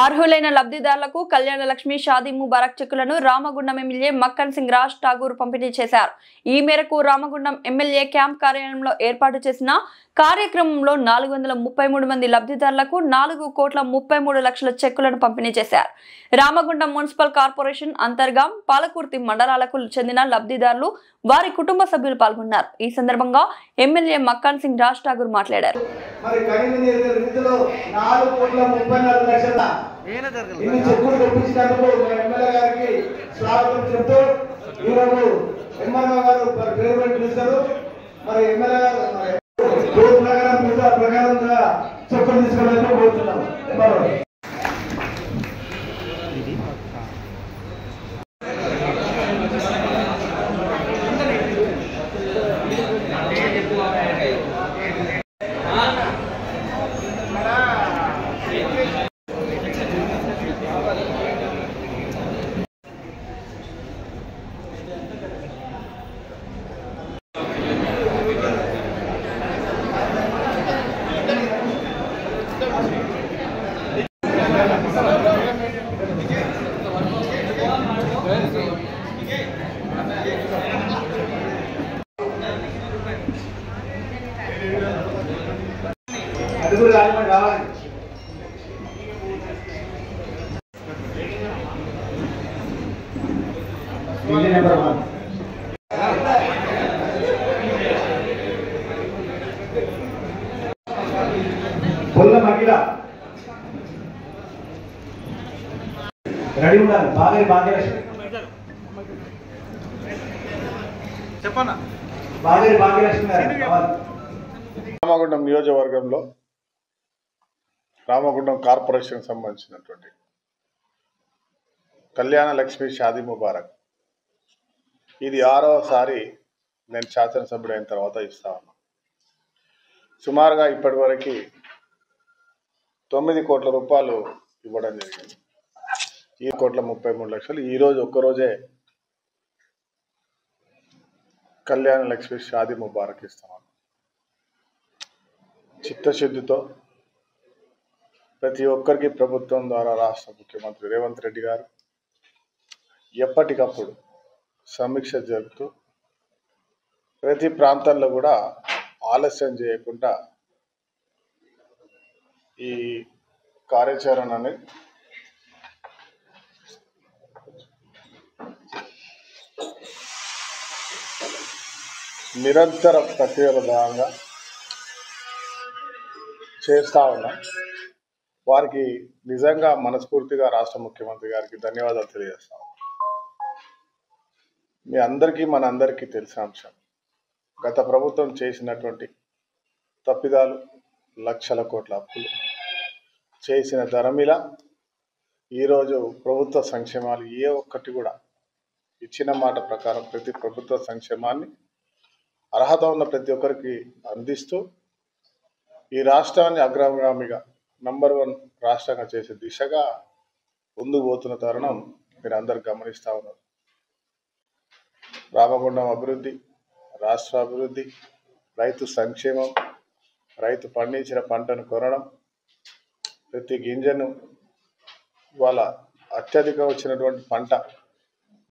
అర్హులైన లబ్ధిదారులకు కళ్యాణ లక్ష్మి షాదీ ముబారక్ చెక్కులను రామగుండం ఎమ్మెల్యే మక్కన్ సింగ్ రాజ్ ఠాగూర్ పంపిణీ చేశారు. ఈ మేరకు రామగుండం ఎమ్మెల్యే క్యాంప్ కార్యాలయంలో ఏర్పాటు చేసిన కార్యక్రమంలో 433 మంది లబ్ధిదారులకు 4,33,00,000 చెక్కులను పంపిణీ చేశారు. రామగుండం మున్సిపల్ కార్పొరేషన్ అంతర్గం పాలకుర్తి మండలాలకు చెందిన లబ్ధిదారులు వారి కుటుంబ సభ్యులు పాల్గొన్నారు. ఈ సందర్భంగా ఎమ్మెల్యే మక్కన్ సింగ్ రాజ్ ఠాగూర్ మాట్లాడారు. రెడీ ఉండాలి. భాగ్యలక్ష్మి రామగుండం నియోజకవర్గంలో రామగుండం కార్పొరేషన్ సంబంధించినటువంటి కళ్యాణ లక్ష్మి షాదీ ముబారక్ ఇది 6వసారి నేను శాసనసభ్యుడైన తర్వాత ఇస్తా ఉన్నా. సుమారుగా ఇప్పటివరకు 9 కోట్ల రూపాయలు ఇవ్వడం జరిగింది. 1,33,00,000 ఈరోజు ఒక్కరోజే కళ్యాణ లక్ష్మి షాదీ ముబారక్ ఇస్తామని చిత్తశుద్ధితో ప్రతి ఒక్కరికి ప్రభుత్వం ద్వారా రాష్ట్ర ముఖ్యమంత్రి రేవంత్ రెడ్డి గారు ఎప్పటికప్పుడు సమీక్ష జరుపుతూ ప్రతి ప్రాంతాల్లో కూడా ఆలస్యం చేయకుండా ఈ కార్యాచరణని నిరంతర ప్రక్రియల భాగంగా చేస్తూ ఉన్నాం. వారికి నిజంగా మనస్ఫూర్తిగా రాష్ట్ర ముఖ్యమంత్రి గారికి ధన్యవాదాలు తెలియజేస్తాం. మీ అందరికీ మనందరికీ తెలిసిన అంశం, గత ప్రభుత్వం చేసినటువంటి తప్పిదాలు, లక్షల కోట్ల అప్పులు చేసిన ధరమిల ఈరోజు ప్రభుత్వ సంక్షేమాలు ఏ ఒక్కటి కూడా ఇచ్చిన మాట ప్రకారం ప్రతి ప్రభుత్వ సంక్షేమాన్ని అర్హత ఉన్న ప్రతి ఒక్కరికి అందిస్తూ ఈ రాష్ట్రాన్ని అగ్రగామిగా నంబర్ 1 రాష్ట్రంగా చేసే దిశగా ముందుకు పోతున్న తరుణం మీరు అందరు గమనిస్తూ ఉన్నారు. రామగుండం అభివృద్ధి, రాష్ట్ర అభివృద్ధి, రైతు సంక్షేమం, రైతు పండించిన పంటను కొనడం, ప్రతి గింజను వాళ్ళ అత్యధిక వచ్చినటువంటి పంట